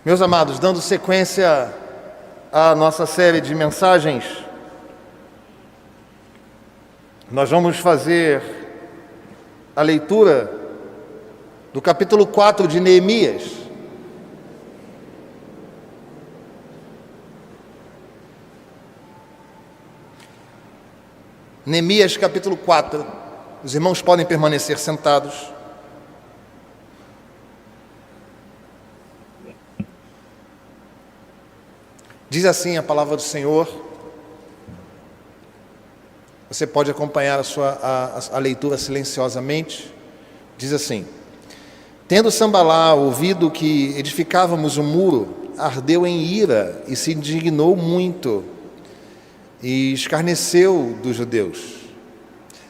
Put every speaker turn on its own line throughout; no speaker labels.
Meus amados, dando sequência à nossa série de mensagens, nós vamos fazer a leitura do capítulo 4 de Neemias. Neemias capítulo 4. Os irmãos podem permanecer sentados. Diz assim a palavra do Senhor. Você pode acompanhar a leitura silenciosamente. Diz assim: Tendo Sambalá ouvido que edificávamos o muro, ardeu em ira e se indignou muito e escarneceu dos judeus.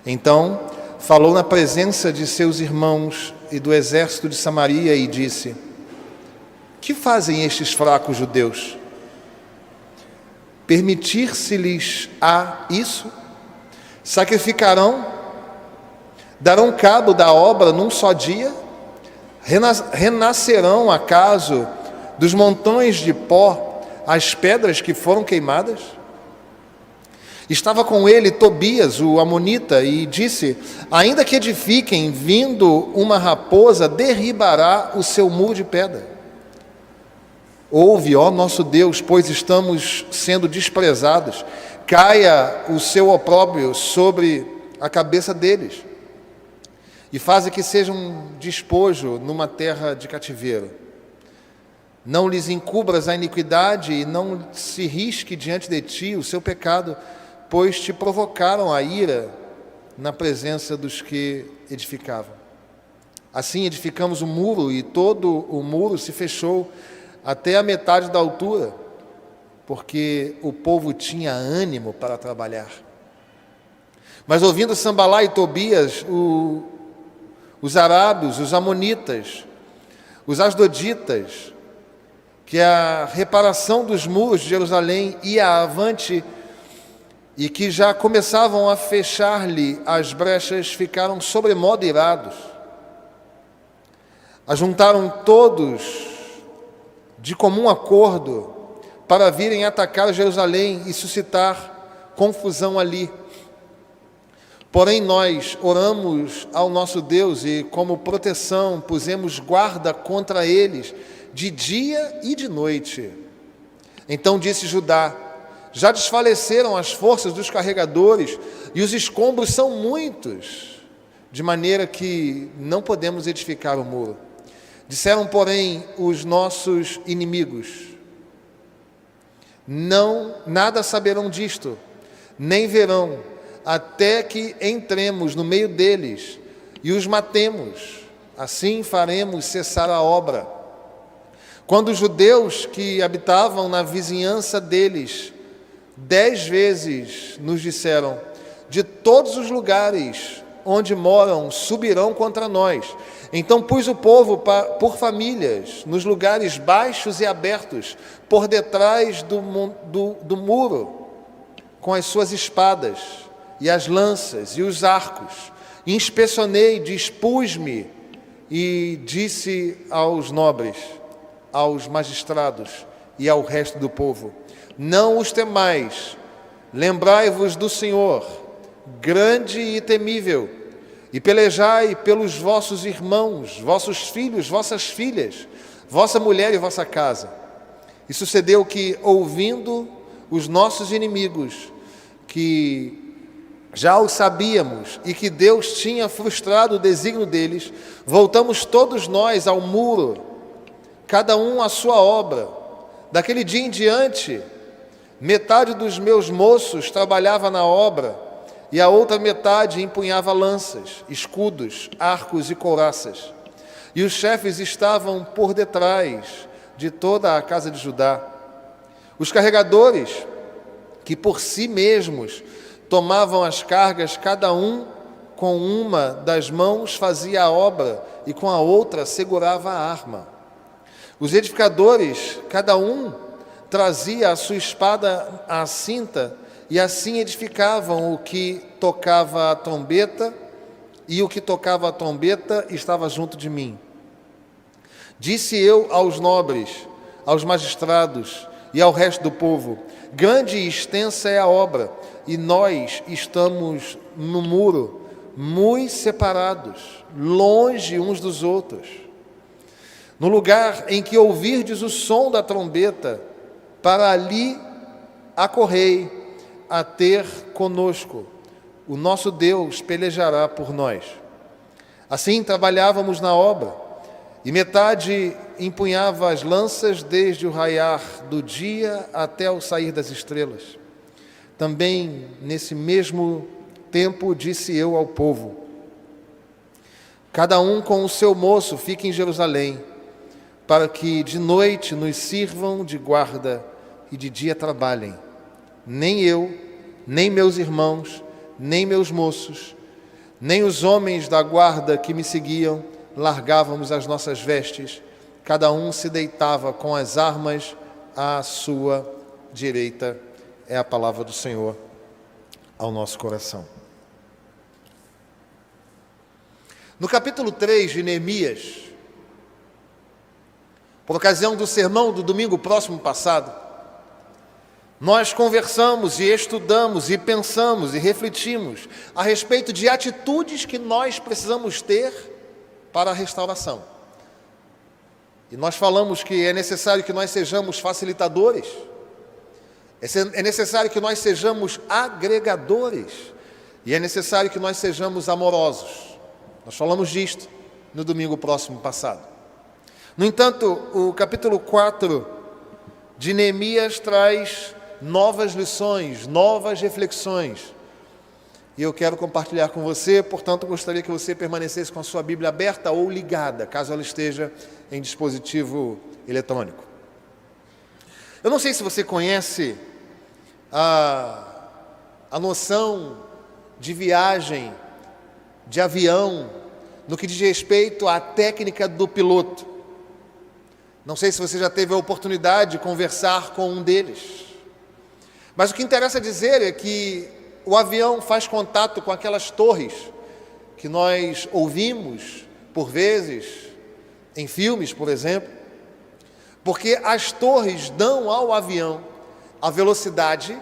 Então falou na presença de seus irmãos e do exército de Samaria e disse: Que fazem estes fracos judeus? Permitir-se-lhes isso? Sacrificarão? Darão cabo da obra num só dia? Renascerão acaso dos montões de pó as pedras que foram queimadas? Estava com ele Tobias, o amonita, e disse: Ainda que edifiquem, vindo uma raposa, derribará o seu muro de pedra. Ouve, ó nosso Deus, pois estamos sendo desprezados. Caia o seu opróbrio sobre a cabeça deles. E faze que seja um despojo numa terra de cativeiro. Não lhes encubras a iniquidade e não se risque diante de ti o seu pecado, pois te provocaram a ira na presença dos que edificavam. Assim edificamos o muro e todo o muro se fechou até a metade da altura, porque o povo tinha ânimo para trabalhar. Mas ouvindo Sambalá e Tobias, os arábios, os amonitas, os asdoditas, que a reparação dos muros de Jerusalém ia avante e que já começavam a fechar-lhe as brechas, ficaram sobremodo irados. Ajuntaram todos de comum acordo para virem atacar Jerusalém e suscitar confusão ali. Porém nós oramos ao nosso Deus e como proteção pusemos guarda contra eles de dia e de noite. Então disse Judá: Já desfaleceram as forças dos carregadores e os escombros são muitos, de maneira que não podemos edificar o muro. Disseram, porém, os nossos inimigos: Nada saberão disto, nem verão, até que entremos no meio deles e os matemos. Assim faremos cessar a obra. Quando os judeus que habitavam na vizinhança deles 10 vezes nos disseram: De todos os lugares onde moram subirão contra nós. Então pus o povo por famílias, nos lugares baixos e abertos, por detrás do muro, com as suas espadas, e as lanças, e os arcos. Inspecionei, dispus-me, e disse aos nobres, aos magistrados e ao resto do povo: Não os temais, lembrai-vos do Senhor, grande e temível, e pelejai pelos vossos irmãos, vossos filhos, vossas filhas, vossa mulher e vossa casa. E sucedeu que, ouvindo os nossos inimigos, que já o sabíamos e que Deus tinha frustrado o desígnio deles, voltamos todos nós ao muro, cada um à sua obra. Daquele dia em diante, metade dos meus moços trabalhava na obra, e a outra metade empunhava lanças, escudos, arcos e couraças. E os chefes estavam por detrás de toda a casa de Judá. Os carregadores, que por si mesmos tomavam as cargas, cada um com uma das mãos fazia a obra e com a outra segurava a arma. Os edificadores, cada um trazia a sua espada à cinta, e assim edificavam o que tocava a trombeta, e o que tocava a trombeta estava junto de mim. Disse eu aos nobres: aos magistrados e ao resto do povo: grande e extensa é a obra, e nós estamos no muro, muito separados, longe uns dos outros. No lugar em que ouvirdes o som da trombeta, para ali acorrei a ter conosco. O nosso Deus pelejará por nós. Assim trabalhávamos na obra, e metade empunhava as lanças desde o raiar do dia até o sair das estrelas. Também nesse mesmo tempo disse eu ao povo: cada um com o seu moço fique em Jerusalém, para que de noite nos sirvam de guarda e de dia trabalhem. Nem eu, nem meus irmãos, nem meus moços, nem os homens da guarda que me seguiam largávamos as nossas vestes, cada um se deitava com as armas à sua direita. É a palavra do Senhor ao nosso coração. No capítulo 3 de Neemias, por ocasião do sermão do domingo próximo passado, nós conversamos e estudamos e pensamos e refletimos a respeito de atitudes que nós precisamos ter para a restauração. E nós falamos que é necessário que nós sejamos facilitadores, é necessário que nós sejamos agregadores, e é necessário que nós sejamos amorosos. Nós falamos disto no domingo próximo passado. No entanto, o capítulo 4 de Neemias traz novas lições, novas reflexões. E eu quero compartilhar com você, portanto, gostaria que você permanecesse com a sua Bíblia aberta ou ligada, caso ela esteja em dispositivo eletrônico. Eu não sei se você conhece a noção de viagem, de avião, no que diz respeito à técnica do piloto. Não sei se você já teve a oportunidade de conversar com um deles. Mas o que interessa dizer é que o avião faz contato com aquelas torres que nós ouvimos, por vezes, em filmes, por exemplo, porque as torres dão ao avião a velocidade,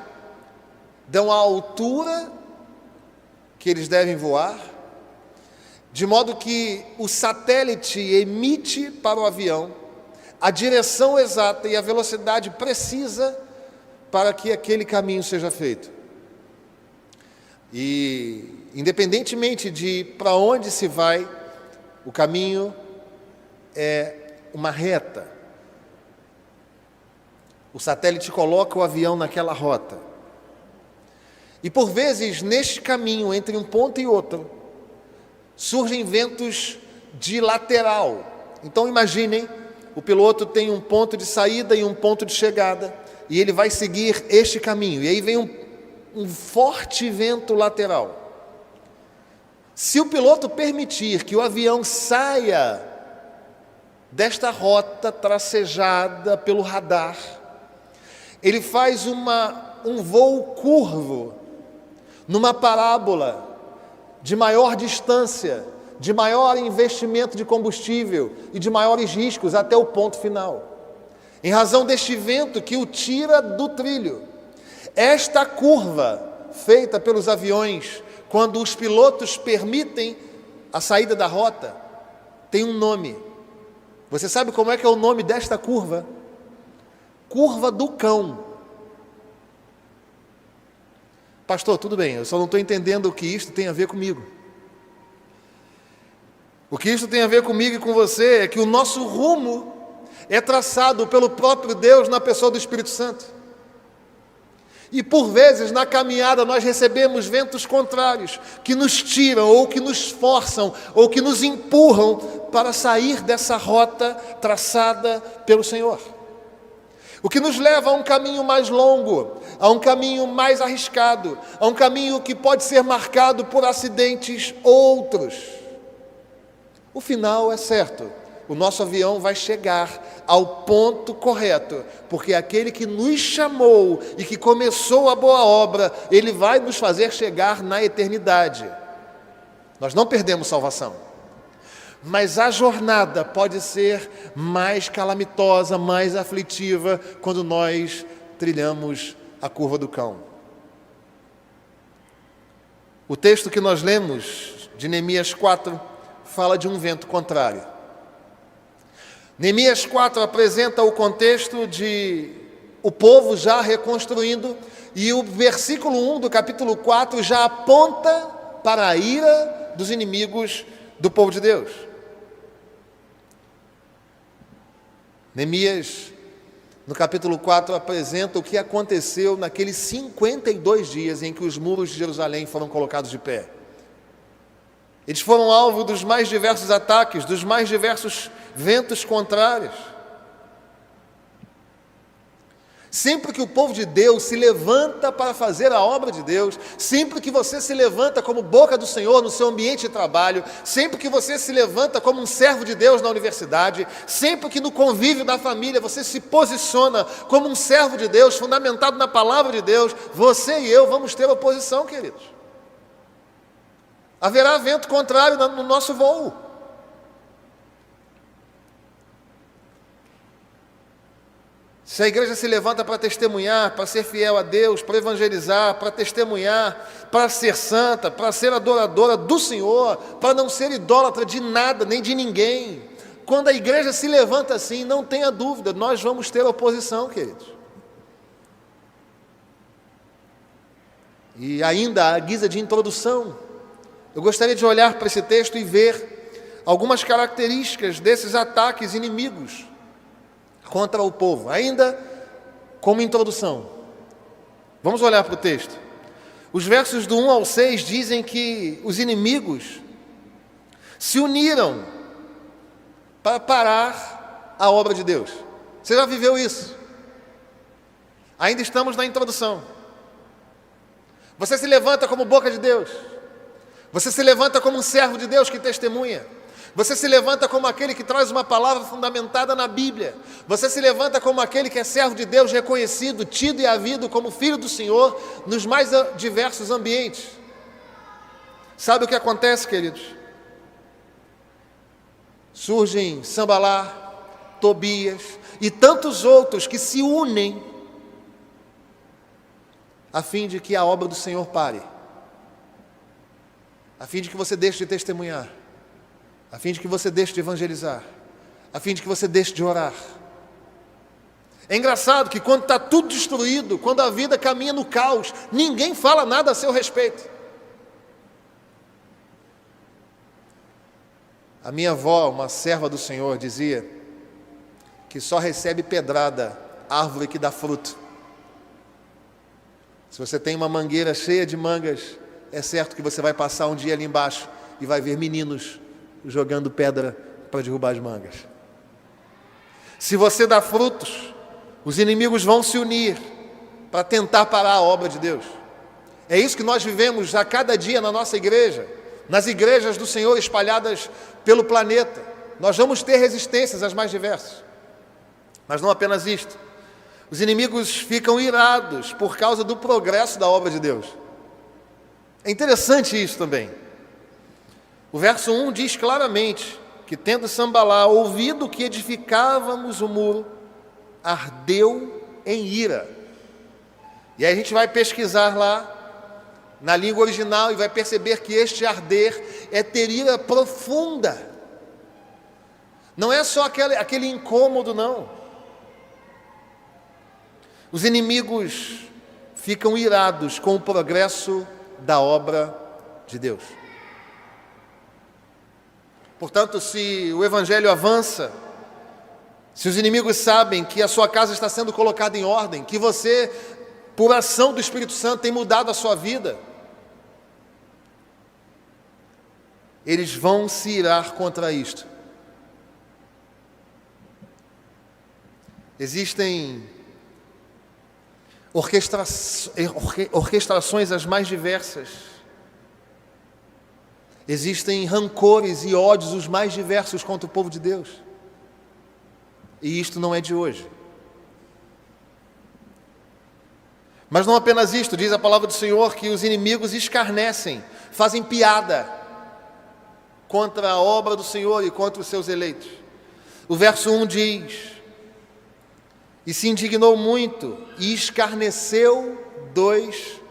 dão a altura que eles devem voar, de modo que o satélite emite para o avião a direção exata e a velocidade precisa para que aquele caminho seja feito. E, independentemente de para onde se vai, o caminho é uma reta. O satélite coloca o avião naquela rota. E, por vezes, neste caminho, entre um ponto e outro, surgem ventos de lateral. Então, imaginem, o piloto tem um ponto de saída e um ponto de chegada, e ele vai seguir este caminho. E aí vem um forte vento lateral. Se o piloto permitir que o avião saia desta rota tracejada pelo radar, ele faz um voo curvo, numa parábola de maior distância, de maior investimento de combustível e de maiores riscos até o ponto final, em razão deste vento que o tira do trilho. Esta curva feita pelos aviões, quando os pilotos permitem a saída da rota, tem um nome. Você sabe como é que é o nome desta curva? Curva do cão. Pastor, tudo bem, eu só não estou entendendo o que isto tem a ver comigo. O que isto tem a ver comigo e com você é que o nosso rumo é traçado pelo próprio Deus na pessoa do Espírito Santo. E por vezes na caminhada nós recebemos ventos contrários que nos tiram ou que nos forçam ou que nos empurram para sair dessa rota traçada pelo Senhor. O que nos leva a um caminho mais longo, a um caminho mais arriscado, a um caminho que pode ser marcado por acidentes outros. O final é certo. O nosso avião vai chegar ao ponto correto, porque aquele que nos chamou e que começou a boa obra, ele vai nos fazer chegar na eternidade. Nós não perdemos salvação. Mas a jornada pode ser mais calamitosa, mais aflitiva, quando nós trilhamos a curva do cão. O texto que nós lemos, de Neemias 4, fala de um vento contrário. Neemias 4 apresenta o contexto de o povo já reconstruindo, e o versículo 1 do capítulo 4 já aponta para a ira dos inimigos do povo de Deus. Neemias, no capítulo 4, apresenta o que aconteceu naqueles 52 dias em que os muros de Jerusalém foram colocados de pé. Eles foram alvo dos mais diversos ataques, dos mais diversos ventos contrários. Sempre que o povo de Deus se levanta para fazer a obra de Deus, sempre que você se levanta como boca do Senhor no seu ambiente de trabalho, sempre que você se levanta como um servo de Deus na universidade, sempre que no convívio da família você se posiciona como um servo de Deus, fundamentado na palavra de Deus, você e eu vamos ter oposição, queridos. Haverá vento contrário no nosso voo. Se a igreja se levanta para testemunhar, para ser fiel a Deus, para evangelizar, para testemunhar, para ser santa, para ser adoradora do Senhor, para não ser idólatra de nada, nem de ninguém. Quando a igreja se levanta assim, não tenha dúvida, nós vamos ter oposição, queridos. E ainda, à guisa de introdução, eu gostaria de olhar para esse texto e ver algumas características desses ataques inimigos contra o povo, ainda como introdução. Vamos olhar para o texto. Os versos do 1 ao 6 dizem que os inimigos se uniram para parar a obra de Deus. Você já viveu isso? Ainda estamos na introdução. Você se levanta como boca de Deus. Você se levanta como um servo de Deus que testemunha. Você se levanta como aquele que traz uma palavra fundamentada na Bíblia. Você se levanta como aquele que é servo de Deus reconhecido, tido e havido como filho do Senhor nos mais diversos ambientes. Sabe o que acontece, queridos? Surgem Sanbalá, Tobias e tantos outros que se unem a fim de que a obra do Senhor pare, a fim de que você deixe de testemunhar, a fim de que você deixe de evangelizar, a fim de que você deixe de orar. É engraçado que quando está tudo destruído, quando a vida caminha no caos, ninguém fala nada a seu respeito. A minha avó, uma serva do Senhor, dizia que só recebe pedrada árvore que dá fruto. Se você tem uma mangueira cheia de mangas, é certo que você vai passar um dia ali embaixo e vai ver meninos jogando pedra para derrubar as mangas. Se você dá frutos, os inimigos vão se unir para tentar parar a obra de Deus. É isso que nós vivemos a cada dia na nossa igreja, nas igrejas do Senhor espalhadas pelo planeta. Nós vamos ter resistências as mais diversas. Mas não apenas isto. Os inimigos ficam irados por causa do progresso da obra de Deus. É interessante isso também. O verso 1 diz claramente que, tendo Sanbalá ouvido que edificávamos o muro, ardeu em ira. E aí a gente vai pesquisar lá na língua original e vai perceber que este arder é ter ira profunda. Não é só aquele incômodo, não. Os inimigos ficam irados com o progresso da obra de Deus. Portanto, se o Evangelho avança, se os inimigos sabem que a sua casa está sendo colocada em ordem, que você, por ação do Espírito Santo, tem mudado a sua vida, eles vão se irar contra isto. Existem orquestrações as mais diversas. Existem rancores e ódios os mais diversos contra o povo de Deus. E isto não é de hoje. Mas não apenas isto, diz a palavra do Senhor que os inimigos escarnecem, fazem piada. contra a obra do Senhor e contra os seus eleitos. O verso 1 diz: e se indignou muito e escarneceu dos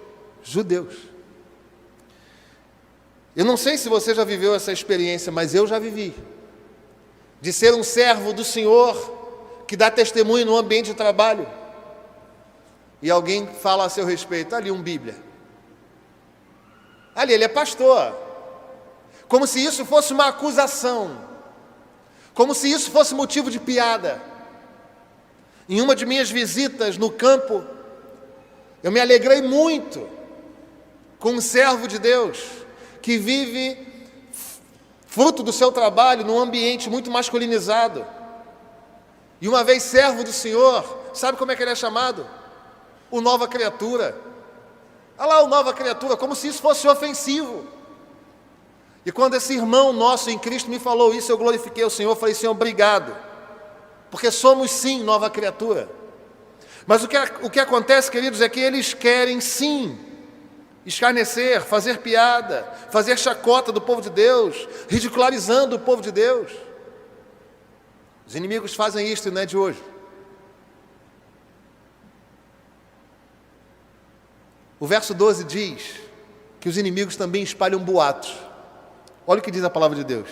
judeus. Eu não sei se você já viveu essa experiência, mas eu já vivi, de ser um servo do Senhor que dá testemunho no ambiente de trabalho, e alguém fala a seu respeito: ali um Bíblia, ali ele é pastor, como se isso fosse uma acusação, como se isso fosse motivo de piada. Em uma de minhas visitas no campo, eu me alegrei muito com um servo de Deus que vive fruto do seu trabalho num ambiente muito masculinizado. E uma vez servo do Senhor, sabe como é que ele é chamado? O nova criatura. Olha lá o nova criatura, como se isso fosse ofensivo. E quando esse irmão nosso em Cristo me falou isso, eu glorifiquei o Senhor, falei: Senhor, obrigado, porque somos sim nova criatura. Mas o que acontece, queridos, é que eles querem sim escarnecer, fazer piada, fazer chacota do povo de Deus, ridicularizando o povo de Deus. Os inimigos fazem isto e não é de hoje. O verso 12 diz que os inimigos também espalham boatos. Olha o que diz a palavra de Deus: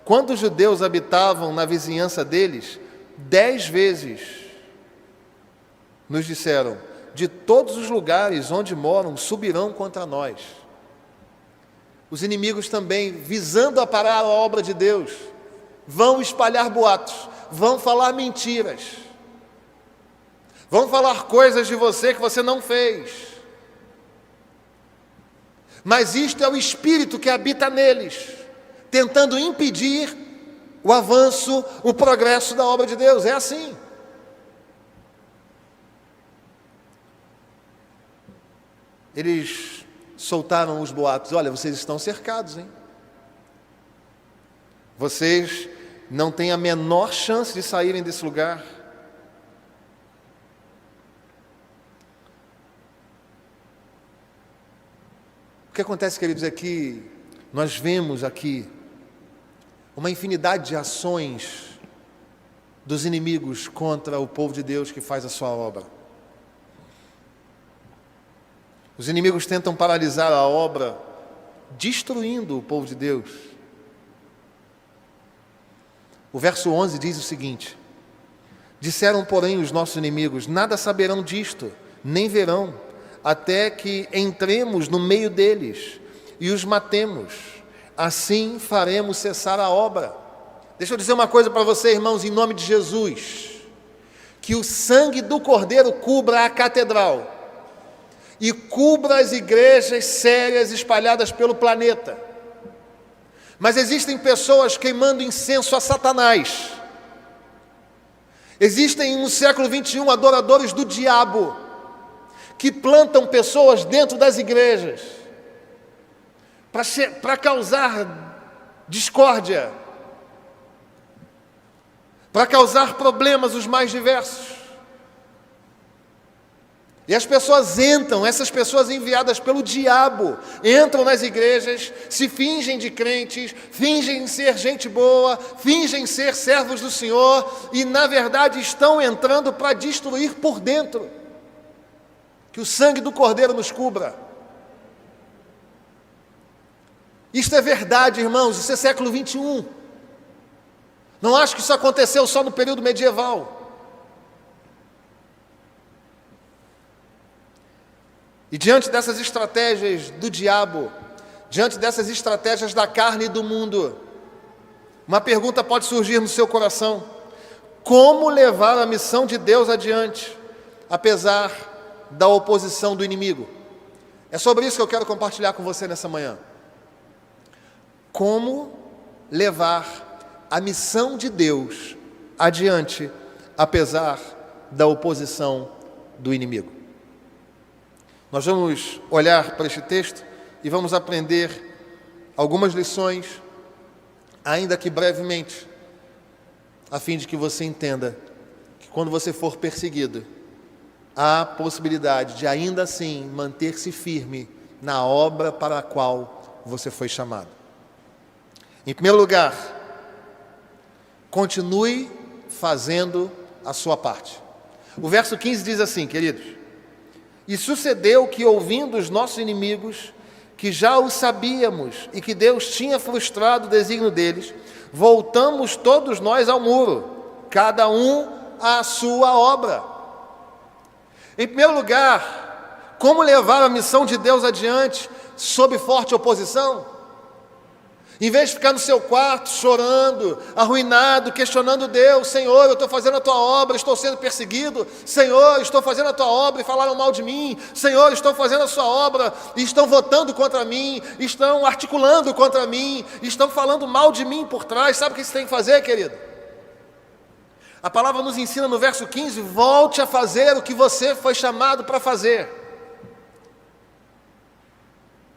quando os judeus habitavam na vizinhança deles, 10 vezes nos disseram: de todos os lugares onde moram, subirão contra nós. Os inimigos também, visando a parar a obra de Deus, vão espalhar boatos, vão falar mentiras, vão falar coisas de você que você não fez. Mas isto é o espírito que habita neles, tentando impedir o avanço, o progresso da obra de Deus. É assim. Eles soltaram os boatos: olha, vocês estão cercados, hein? Vocês não têm a menor chance de saírem desse lugar. O que acontece, queridos, é que nós vemos aqui uma infinidade de ações dos inimigos contra o povo de Deus que faz a sua obra. Os inimigos tentam paralisar a obra, destruindo o povo de Deus. O verso 11 diz o seguinte: disseram, porém, os nossos inimigos: nada saberão disto, nem verão, até que entremos no meio deles e os matemos. Assim faremos cessar a obra. Deixa eu dizer uma coisa para você, irmãos, em nome de Jesus: que o sangue do Cordeiro cubra a catedral e cubra as igrejas sérias espalhadas pelo planeta. Mas existem pessoas queimando incenso a Satanás. Existem no século 21 adoradores do diabo, que plantam pessoas dentro das igrejas para causar discórdia, para causar problemas os mais diversos. E as pessoas entram, essas pessoas enviadas pelo diabo, entram nas igrejas, se fingem de crentes, fingem ser gente boa, fingem ser servos do Senhor, e na verdade estão entrando para destruir por dentro. Que o sangue do Cordeiro nos cubra. Isto é verdade, irmãos, isso é século 21. Não acho que isso aconteceu só no período medieval. E diante dessas estratégias do diabo, diante dessas estratégias da carne e do mundo, uma pergunta pode surgir no seu coração: como levar a missão de Deus adiante, apesar da oposição do inimigo? É sobre isso que eu quero compartilhar com você nessa manhã. Como levar a missão de Deus adiante, apesar da oposição do inimigo. Nós vamos olhar para este texto e vamos aprender algumas lições, ainda que brevemente, a fim de que você entenda que quando você for perseguido, há possibilidade de ainda assim manter-se firme na obra para a qual você foi chamado. Em primeiro lugar, continue fazendo a sua parte. O verso 15 diz assim, queridos: e sucedeu que, ouvindo os nossos inimigos, que já o sabíamos e que Deus tinha frustrado o desígnio deles, voltamos todos nós ao muro, cada um à sua obra. Em primeiro lugar, como levar a missão de Deus adiante sob forte oposição? Em vez de ficar no seu quarto chorando, arruinado, questionando Deus: Senhor, eu estou fazendo a tua obra, estou sendo perseguido. Senhor, estou fazendo a tua obra e falaram mal de mim. Senhor, estou fazendo a sua obra e estão votando contra mim, estão articulando contra mim, estão falando mal de mim por trás. Sabe o que você tem que fazer, querido? A palavra nos ensina no verso 15: volte a fazer o que você foi chamado para fazer.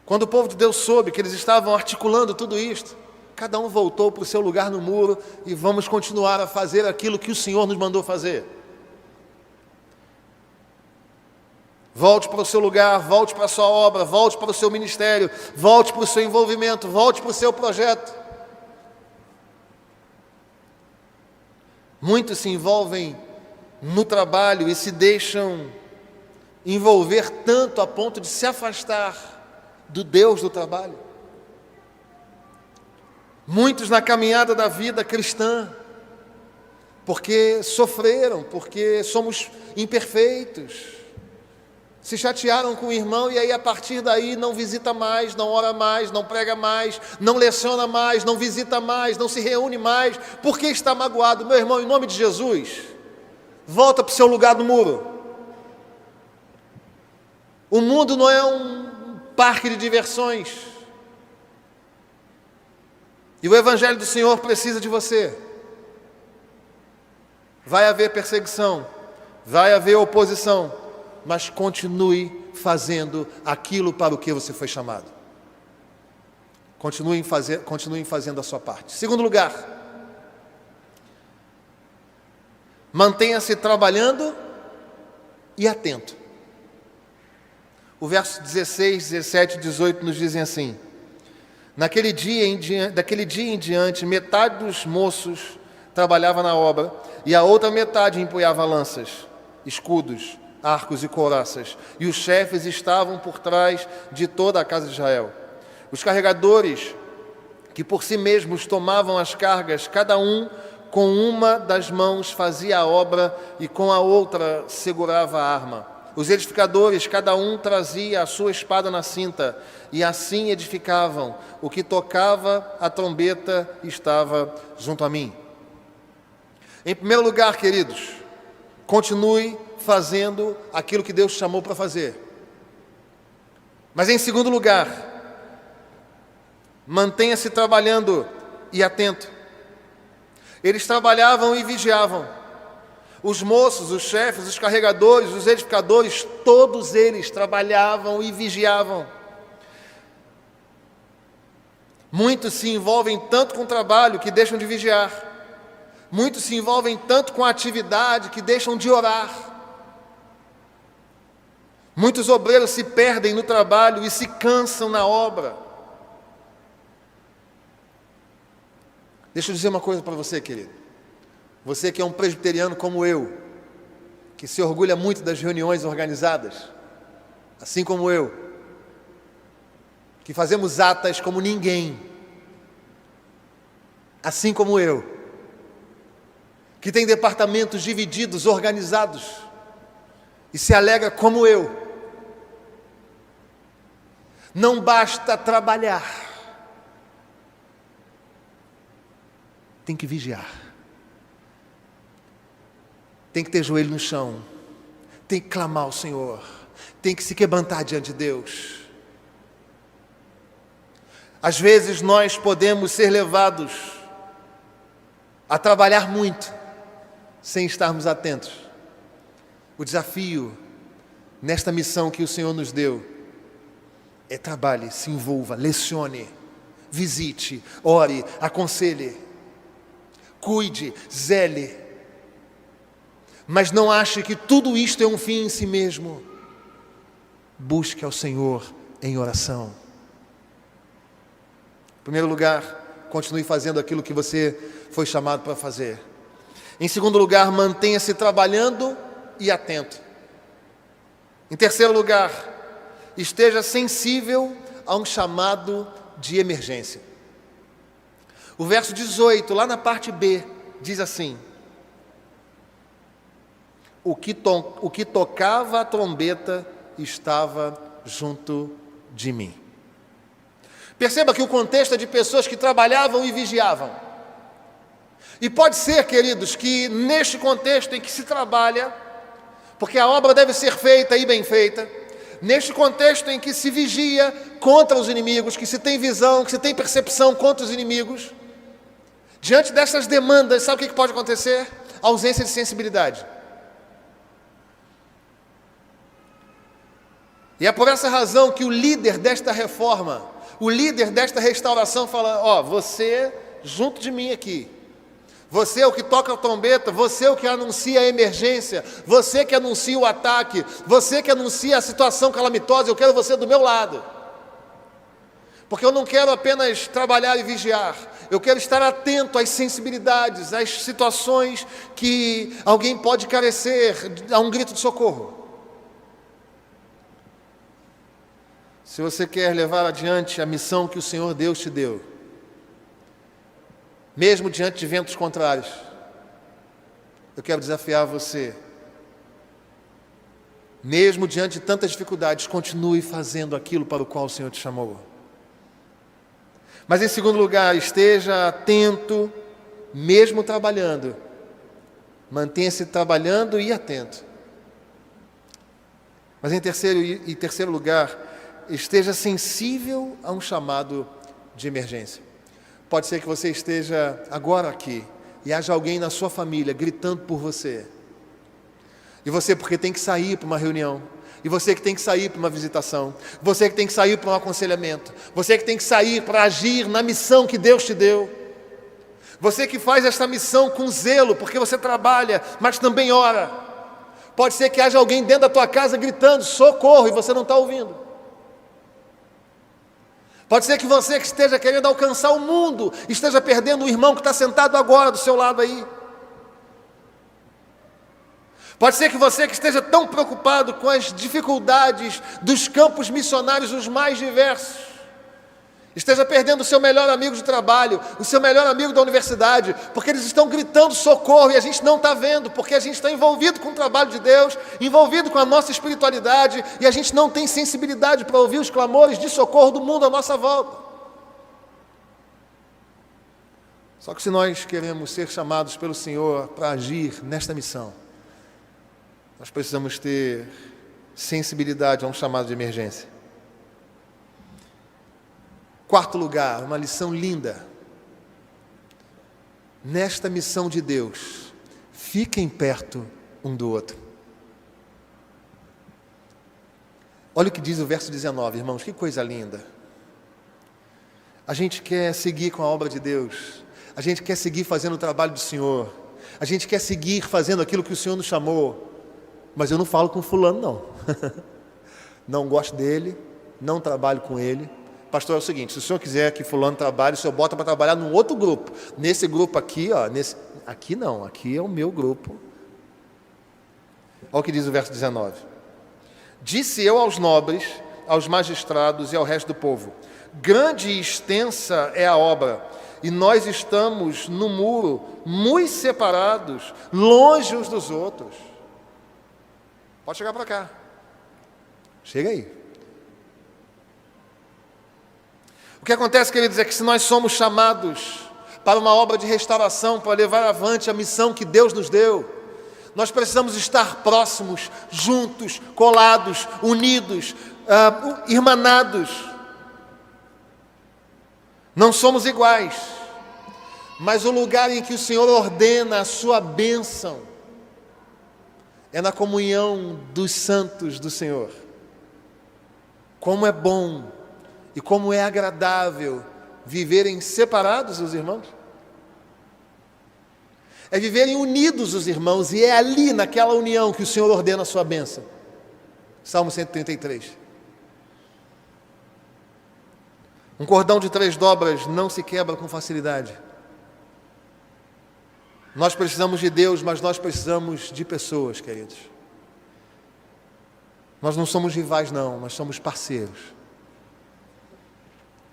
Quando o povo de Deus soube que eles estavam articulando tudo isto, cada um voltou para o seu lugar no muro e vamos continuar a fazer aquilo que o Senhor nos mandou fazer. Volte para o seu lugar, volte para a sua obra, volte para o seu ministério, volte para o seu envolvimento, volte para o seu projeto. Muitos se envolvem no trabalho e se deixam envolver tanto a ponto de se afastar do Deus do trabalho. Muitos na caminhada da vida cristã, porque sofreram, porque somos imperfeitos, se chatearam com o irmão e aí a partir daí não visita mais, não ora mais, não prega mais, não leciona mais, não visita mais, não se reúne mais, porque está magoado. Meu irmão, em nome de Jesus, volta para o seu lugar no muro. O mundo não é um parque de diversões. E o Evangelho do Senhor precisa de você. Vai haver perseguição, vai haver oposição, mas continue fazendo aquilo para o que você foi chamado. Continue fazendo a sua parte. Segundo lugar, mantenha-se trabalhando e atento. O verso 16, 17 e 18 nos dizem assim: daquele dia em diante, metade dos moços trabalhava na obra, e a outra metade empunhava lanças, escudos, arcos e couraças, e os chefes estavam por trás de toda a casa de Israel. Os carregadores, que por si mesmos tomavam as cargas, cada um com uma das mãos fazia a obra e com a outra segurava a arma. Os edificadores, cada um trazia a sua espada na cinta, e assim edificavam. O que tocava a trombeta estava junto a mim. Em primeiro lugar, queridos, continue fazendo aquilo que Deus chamou para fazer. Mas em segundo lugar, mantenha-se trabalhando e atento. Eles trabalhavam e vigiavam. Os moços, os chefes, os carregadores, os edificadores, todos eles trabalhavam e vigiavam. Muitos se envolvem tanto com o trabalho que deixam de vigiar. Muitos se envolvem tanto com a atividade que deixam de orar. Muitos obreiros se perdem no trabalho e se cansam na obra. Deixa eu dizer uma coisa para você, querido. Você que é um presbiteriano como eu, que se orgulha muito das reuniões organizadas, assim como eu, que fazemos atas como ninguém, assim como eu, que tem departamentos divididos, organizados, e se alegra como eu. Não basta trabalhar, tem que vigiar. Tem que ter joelho no chão, tem que clamar ao Senhor, tem que se quebrantar diante de Deus. Às vezes nós podemos ser levados a trabalhar muito, sem estarmos atentos. O desafio nesta missão que o Senhor nos deu é: trabalhe, se envolva, lecione, visite, ore, aconselhe, cuide, zele. Mas não ache que tudo isto é um fim em si mesmo. Busque ao Senhor em oração. Em primeiro lugar, continue fazendo aquilo que você foi chamado para fazer. Em segundo lugar, mantenha-se trabalhando e atento. Em terceiro lugar, esteja sensível a um chamado de emergência. O verso 18, lá na parte B, diz assim: o que tocava a trombeta estava junto de mim. Perceba que o contexto é de pessoas que trabalhavam e vigiavam. E pode ser, queridos, que neste contexto em que se trabalha, porque a obra deve ser feita e bem feita, neste contexto em que se vigia contra os inimigos, que se tem visão, que se tem percepção contra os inimigos, diante dessas demandas, sabe o que pode acontecer? Ausência de sensibilidade. E é por essa razão que o líder desta reforma, o líder desta restauração fala: ó, você junto de mim aqui, você é o que toca a trombeta, você é o que anuncia a emergência, você que anuncia o ataque, você que anuncia a situação calamitosa, eu quero você do meu lado. Porque eu não quero apenas trabalhar e vigiar, eu quero estar atento às sensibilidades, às situações que alguém pode carecer a um grito de socorro. Se você quer levar adiante a missão que o Senhor Deus te deu, mesmo diante de ventos contrários, eu quero desafiar você, mesmo diante de tantas dificuldades, continue fazendo aquilo para o qual o Senhor te chamou. Mas em segundo lugar, esteja atento, mesmo trabalhando. Mantenha-se trabalhando e atento. Mas em terceiro lugar, esteja sensível a um chamado de emergência. Pode ser que você esteja agora aqui e haja alguém na sua família gritando por você. E você porque tem que sair para uma reunião. E você que tem que sair para uma visitação, você que tem que sair para um aconselhamento, você que tem que sair para agir na missão que Deus te deu, você que faz esta missão com zelo, porque você trabalha, mas também ora. Pode ser que haja alguém dentro da tua casa gritando socorro e você não está ouvindo. Pode ser que você que esteja querendo alcançar o mundo, esteja perdendo o irmão que está sentado agora do seu lado aí. Pode ser que você que esteja tão preocupado com as dificuldades dos campos missionários os mais diversos, esteja perdendo o seu melhor amigo de trabalho, o seu melhor amigo da universidade, porque eles estão gritando socorro e a gente não está vendo, porque a gente está envolvido com o trabalho de Deus, envolvido com a nossa espiritualidade, e a gente não tem sensibilidade para ouvir os clamores de socorro do mundo à nossa volta. Só que se nós queremos ser chamados pelo Senhor para agir nesta missão, nós precisamos ter sensibilidade a um chamado de emergência. Quarto lugar, uma lição linda. Nesta missão de Deus, fiquem perto um do outro. Olha o que diz o verso 19, irmãos, que coisa linda. A gente quer seguir com a obra de Deus, a gente quer seguir fazendo o trabalho do Senhor, a gente quer seguir fazendo aquilo que o Senhor nos chamou. Mas eu não falo com fulano, não. Não gosto dele, não trabalho com ele. Pastor, é o seguinte, se o senhor quiser que fulano trabalhe, o senhor bota para trabalhar num outro grupo. Nesse grupo aqui, ó, aqui não, aqui é o meu grupo. Olha o que diz o verso 19. Disse eu aos nobres, aos magistrados e ao resto do povo: grande e extensa é a obra, e nós estamos no muro, muito separados, longe uns dos outros. Pode chegar para cá. Chega aí. O que acontece, queridos, é que se nós somos chamados para uma obra de restauração, para levar avante a missão que Deus nos deu, nós precisamos estar próximos, juntos, colados, unidos, irmanados. Não somos iguais, mas o lugar em que o Senhor ordena a sua bênção é na comunhão dos santos do Senhor. Como é bom e como é agradável viverem separados os irmãos. É viverem unidos os irmãos, e é ali naquela união que o Senhor ordena a sua bênção. Salmo 133. Um cordão de 3 dobras não se quebra com facilidade. Nós precisamos de Deus, mas nós precisamos de pessoas, queridos. Nós não somos rivais, não, nós somos parceiros.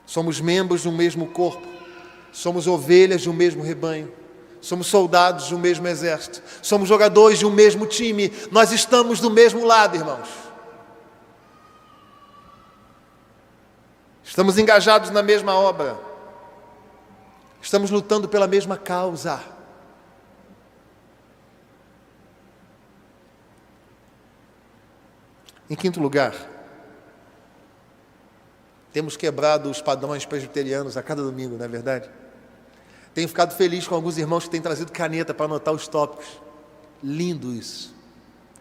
Somos membros do mesmo corpo. Somos ovelhas de um mesmo rebanho. Somos soldados de um mesmo exército. Somos jogadores de um mesmo time. Nós estamos do mesmo lado, irmãos. Estamos engajados na mesma obra. Estamos lutando pela mesma causa. Em quinto lugar, temos quebrado os padrões presbiterianos a cada domingo, não é verdade? Tenho ficado feliz com alguns irmãos que têm trazido caneta para anotar os tópicos. Lindo isso.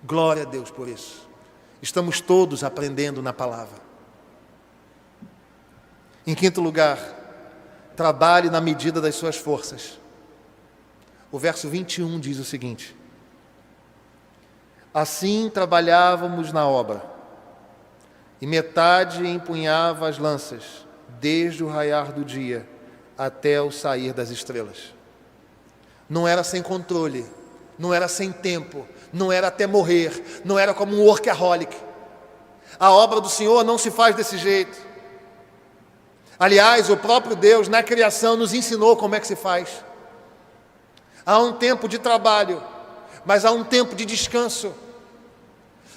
Glória a Deus por isso. Estamos todos aprendendo na palavra. Em quinto lugar, trabalhe na medida das suas forças. O verso 21 diz o seguinte: assim trabalhávamos na obra, e metade empunhava as lanças, desde o raiar do dia até o sair das estrelas. Não era sem controle, não era sem tempo, não era até morrer, não era como um workaholic. A obra do Senhor não se faz desse jeito. Aliás, o próprio Deus, na criação, nos ensinou como é que se faz. Há um tempo de trabalho, mas há um tempo de descanso.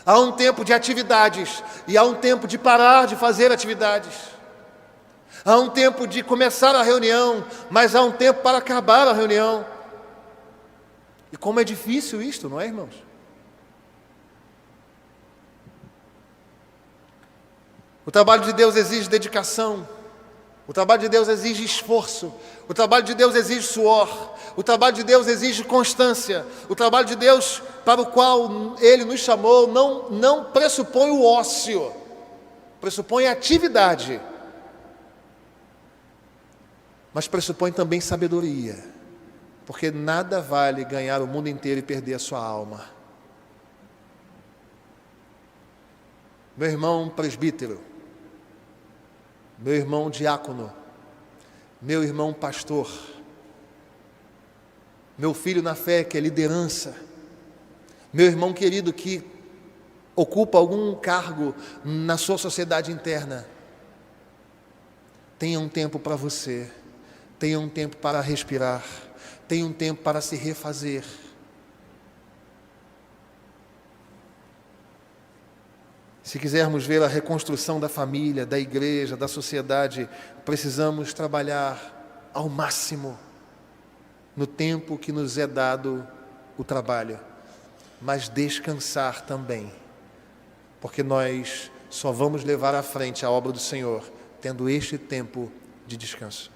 Há um tempo de atividades e há um tempo de parar de fazer atividades. Há um tempo de começar a reunião, mas há um tempo para acabar a reunião. E como é difícil isto, não é, irmãos? O trabalho de Deus exige dedicação. O trabalho de Deus exige esforço. O trabalho de Deus exige suor. O trabalho de Deus exige constância. O trabalho de Deus para o qual Ele nos chamou não pressupõe o ócio, pressupõe a atividade, mas pressupõe também sabedoria, porque nada vale ganhar o mundo inteiro e perder a sua alma. Meu irmão presbítero, meu irmão diácono, meu irmão pastor, meu filho na fé que é liderança, meu irmão querido que ocupa algum cargo na sua sociedade interna, tenha um tempo para você, tenha um tempo para respirar, tenha um tempo para se refazer. Se quisermos ver a reconstrução da família, da igreja, da sociedade, precisamos trabalhar ao máximo no tempo que nos é dado o trabalho, mas descansar também, porque nós só vamos levar à frente a obra do Senhor tendo este tempo de descanso.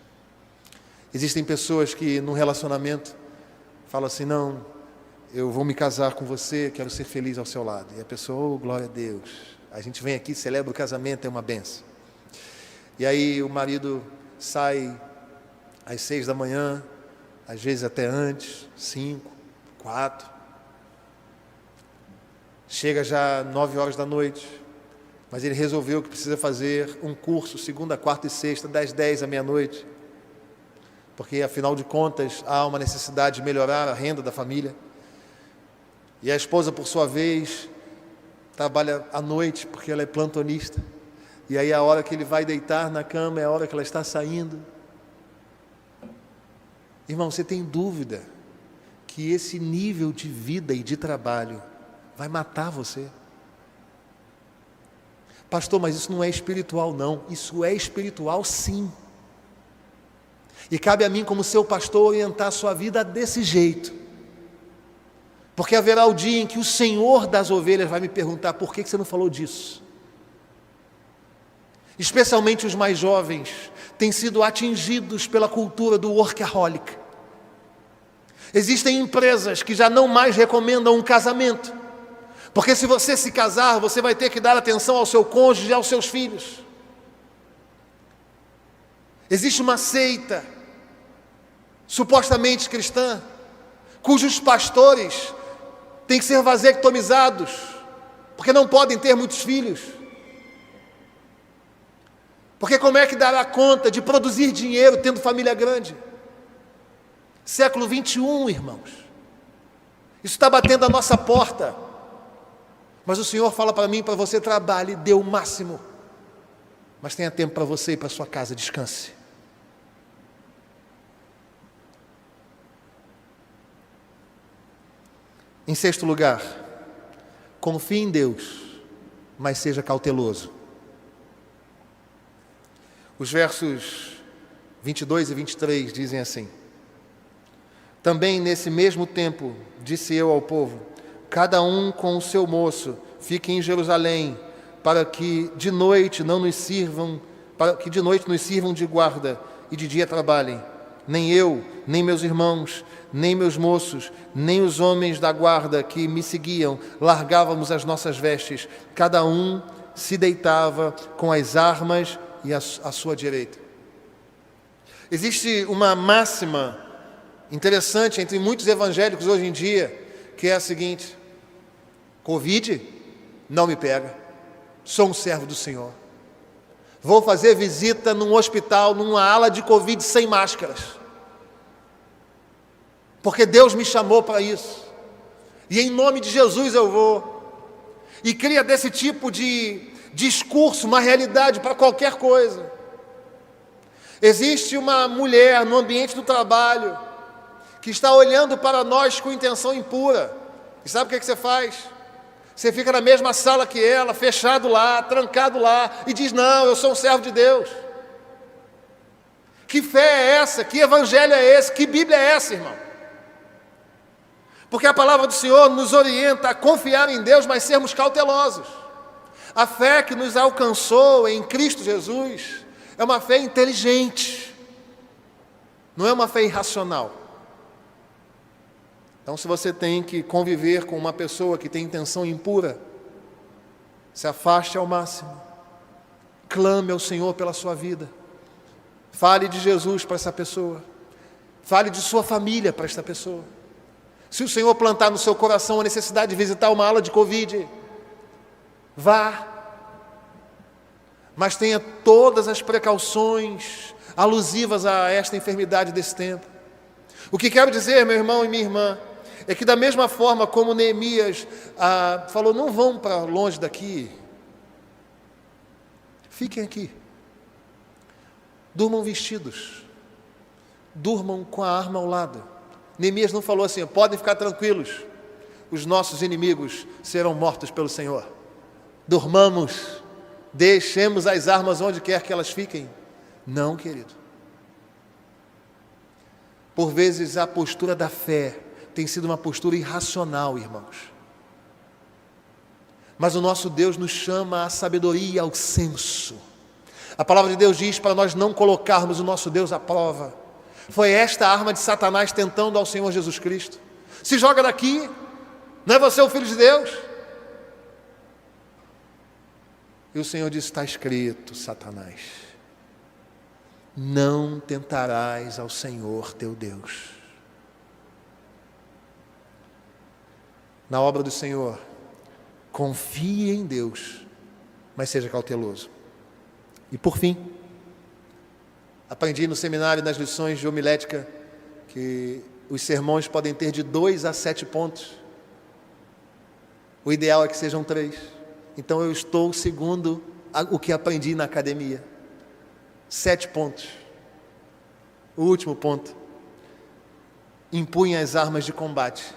Existem pessoas que num relacionamento falam assim: não, eu vou me casar com você, quero ser feliz ao seu lado. E a pessoa: oh, glória a Deus, a gente vem aqui, celebra o casamento, é uma benção. E aí o marido sai às 6 da manhã, às vezes até antes, 5, 4. Chega já 9 horas da noite, mas ele resolveu que precisa fazer um curso, segunda, quarta e sexta, das 10 à meia-noite, porque afinal de contas há uma necessidade de melhorar a renda da família. E a esposa, por sua vez, trabalha à noite, porque ela é plantonista, e aí a hora que ele vai deitar na cama é a hora que ela está saindo. Irmão, você tem dúvida que esse nível de vida e de trabalho vai matar você? Pastor, mas isso não é espiritual, não. Isso é espiritual, sim. E cabe a mim, como seu pastor, orientar a sua vida desse jeito. Porque haverá o dia em que o Senhor das ovelhas vai me perguntar: por que você não falou disso? Especialmente os mais jovens têm sido atingidos pela cultura do workaholic. Existem empresas que já não mais recomendam um casamento, porque se você se casar, você vai ter que dar atenção ao seu cônjuge e aos seus filhos. Existe uma seita, supostamente cristã, cujos pastores têm que ser vasectomizados, porque não podem ter muitos filhos. Porque como é que dará conta de produzir dinheiro tendo família grande? Século 21, irmãos. Isso está batendo a nossa porta. Mas o Senhor fala para mim e para você: trabalhe, dê o máximo. Mas tenha tempo para você e para sua casa, descanse. Em sexto lugar, confie em Deus, mas seja cauteloso. Os versos 22 e 23 dizem assim: também nesse mesmo tempo, disse eu ao povo, cada um com o seu moço, fique em Jerusalém, para que de noite nos sirvam de guarda e de dia trabalhem. Nem eu, nem meus irmãos, nem meus moços, nem os homens da guarda que me seguiam, largávamos as nossas vestes. Cada um se deitava com as armas e à sua direita. Existe uma máxima interessante entre muitos evangélicos hoje em dia, que é a seguinte: Covid não me pega, sou um servo do Senhor. Vou fazer visita num hospital, numa ala de Covid sem máscaras, porque Deus me chamou para isso, e em nome de Jesus eu vou. E cria desse tipo de discurso uma realidade para qualquer coisa. Existe uma mulher no ambiente do trabalho que está olhando para nós com intenção impura. E sabe o que você faz? Você fica na mesma sala que ela, fechado lá, trancado lá, e diz: não, eu sou um servo de Deus. Que fé é essa? Que evangelho é esse? Que Bíblia é essa, irmão? Porque a palavra do Senhor nos orienta a confiar em Deus, mas sermos cautelosos. A fé que nos alcançou em Cristo Jesus é uma fé inteligente, não é uma fé irracional. Então, se você tem que conviver com uma pessoa que tem intenção impura, se afaste ao máximo, clame ao Senhor pela sua vida, fale de Jesus para essa pessoa, fale de sua família para esta pessoa. Se o Senhor plantar no seu coração a necessidade de visitar uma ala de Covid, vá, mas tenha todas as precauções alusivas a esta enfermidade desse tempo. O que quero dizer, meu irmão e minha irmã, é que da mesma forma como Neemias falou: não vão para longe daqui, fiquem aqui, durmam vestidos, durmam com a arma ao lado. Neemias não falou assim: podem ficar tranquilos, os nossos inimigos serão mortos pelo Senhor. Dormamos, deixemos as armas onde quer que elas fiquem. Não, querido. Por vezes a postura da fé tem sido uma postura irracional, irmãos. Mas o nosso Deus nos chama à sabedoria e ao senso. A palavra de Deus diz para nós não colocarmos o nosso Deus à prova. Foi esta a arma de Satanás tentando ao Senhor Jesus Cristo. Se joga daqui, não é você o Filho de Deus? E o Senhor disse: está escrito, Satanás, não tentarás ao Senhor teu Deus. Na obra do Senhor, confie em Deus, mas seja cauteloso. E por fim, aprendi no seminário, nas lições de homilética, que os sermões podem ter de 2 a 7 pontos. O ideal é que sejam 3. Então eu estou segundo o que aprendi na academia. 7 pontos. O último ponto: empunhe as armas de combate,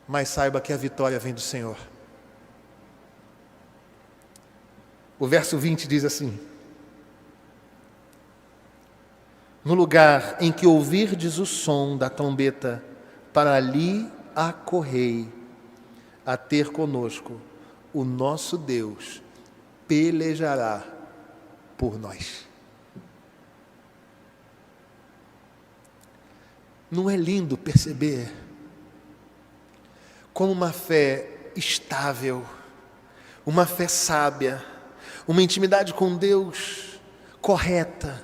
mas saiba que a vitória vem do Senhor. O verso 20 diz assim: no lugar em que ouvirdes o som da trombeta, para ali acorrei a ter conosco, o nosso Deus pelejará por nós. Não é lindo perceber como uma fé estável, uma fé sábia, uma intimidade com Deus correta,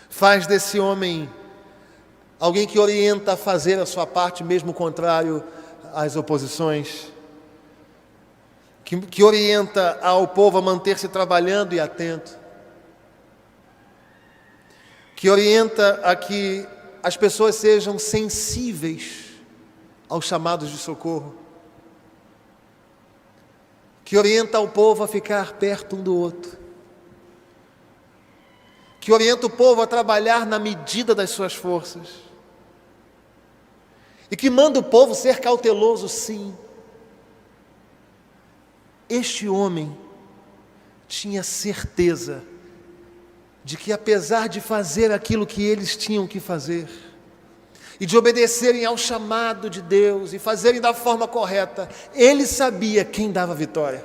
faz desse homem alguém que orienta a fazer a sua parte, mesmo contrário às oposições, que orienta ao povo a manter-se trabalhando e atento. que orienta a que as pessoas sejam sensíveis aos chamados de socorro, que orienta o povo a ficar perto um do outro, que orienta o povo a trabalhar na medida das suas forças, e que manda o povo ser cauteloso, sim. Este homem tinha certeza de que, apesar de fazer aquilo que eles tinham que fazer, e de obedecerem ao chamado de Deus, e fazerem da forma correta, ele sabia quem dava vitória.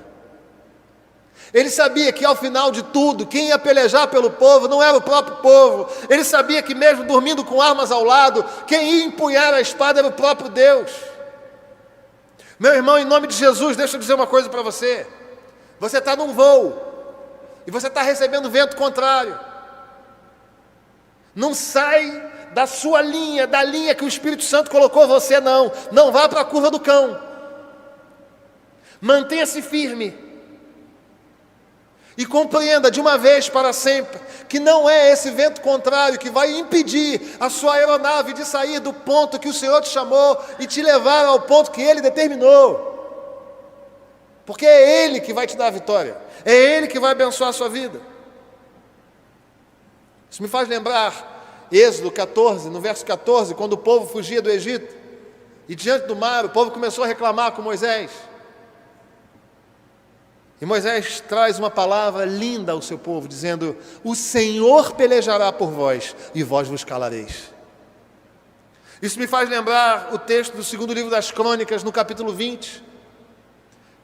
Ele sabia que, ao final de tudo, quem ia pelejar pelo povo não era o próprio povo. Ele sabia que, mesmo dormindo com armas ao lado, quem ia empunhar a espada era o próprio Deus. Meu irmão, em nome de Jesus, deixa eu dizer uma coisa para você. Você está num voo, e você está recebendo vento contrário. Não sai da sua linha, da linha que o Espírito Santo colocou você, não. Não vá para a curva do cão. Mantenha-se firme. E compreenda de uma vez para sempre que não é esse vento contrário que vai impedir a sua aeronave de sair do ponto que o Senhor te chamou e te levar ao ponto que Ele determinou. Porque é Ele que vai te dar a vitória. É Ele que vai abençoar a sua vida. Isso me faz lembrar Êxodo 14, no verso 14, quando o povo fugia do Egito e diante do mar o povo começou a reclamar com Moisés. E Moisés traz uma palavra linda ao seu povo, dizendo: o Senhor pelejará por vós, e vós vos calareis. Isso me faz lembrar o texto do segundo livro das Crônicas, no capítulo 20,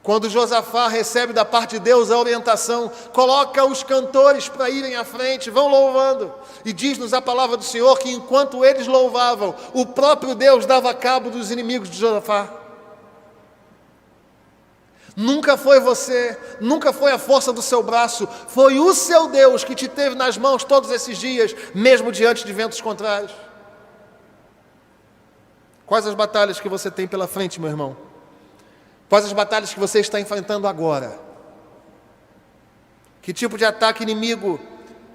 quando Josafá recebe da parte de Deus a orientação: coloca os cantores para irem à frente, vão louvando. E diz-nos a palavra do Senhor que, enquanto eles louvavam, o próprio Deus dava cabo dos inimigos de Josafá. Nunca foi você, nunca foi a força do seu braço, foi o seu Deus que te teve nas mãos todos esses dias, mesmo diante de ventos contrários. Quais as batalhas que você tem pela frente, meu irmão? Quais as batalhas que você está enfrentando agora? Que tipo de ataque inimigo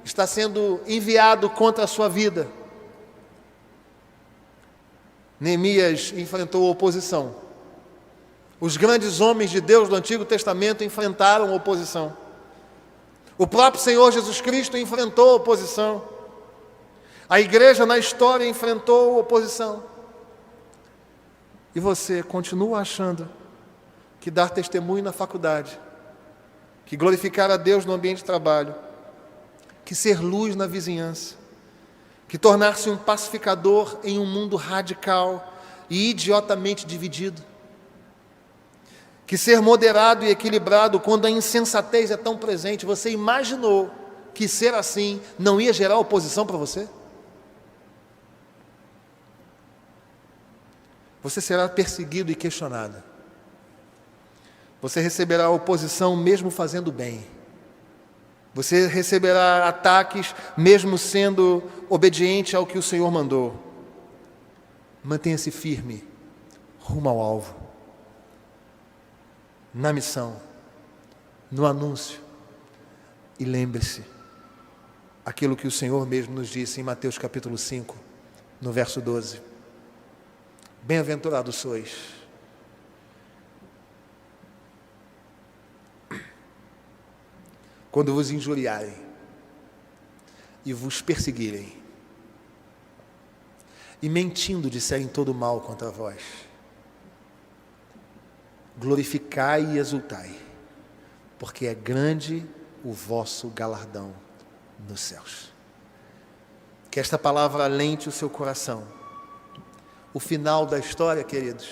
está sendo enviado contra a sua vida? Neemias enfrentou oposição. Os grandes homens de Deus do Antigo Testamento enfrentaram oposição. O próprio Senhor Jesus Cristo enfrentou oposição. A igreja na história enfrentou oposição. E você continua achando que dar testemunho na faculdade, que glorificar a Deus no ambiente de trabalho, que ser luz na vizinhança, que tornar-se um pacificador em um mundo radical e idiotamente dividido, que ser moderado e equilibrado quando a insensatez é tão presente, você imaginou que ser assim não ia gerar oposição para você? Você será perseguido e questionado. Você receberá oposição mesmo fazendo bem. Você receberá ataques mesmo sendo obediente ao que o Senhor mandou. Mantenha-se firme, rumo ao alvo. Na missão, no anúncio. E lembre-se, aquilo que o Senhor mesmo nos disse em Mateus capítulo 5, no verso 12. Bem-aventurados sois quando vos injuriarem e vos perseguirem, e mentindo disserem todo mal contra vós. Glorificai e exultai, porque é grande o vosso galardão nos céus. Que esta palavra alente o seu coração. O final da história, queridos,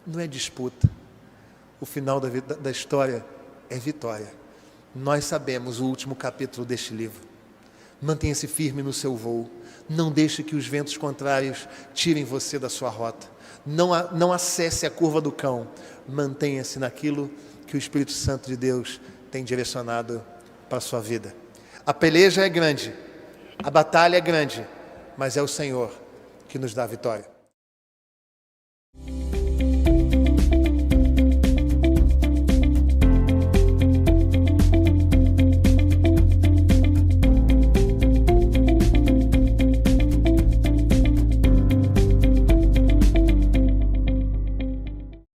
não é disputa. O final da história é vitória. Nós sabemos o último capítulo deste livro. Mantenha-se firme no seu voo. Não deixe que os ventos contrários tirem você da sua rota. Não acesse a curva do cão. Mantenha-se naquilo que o Espírito Santo de Deus tem direcionado para a sua vida. A peleja é grande, a batalha é grande, mas é o Senhor que nos dá a vitória.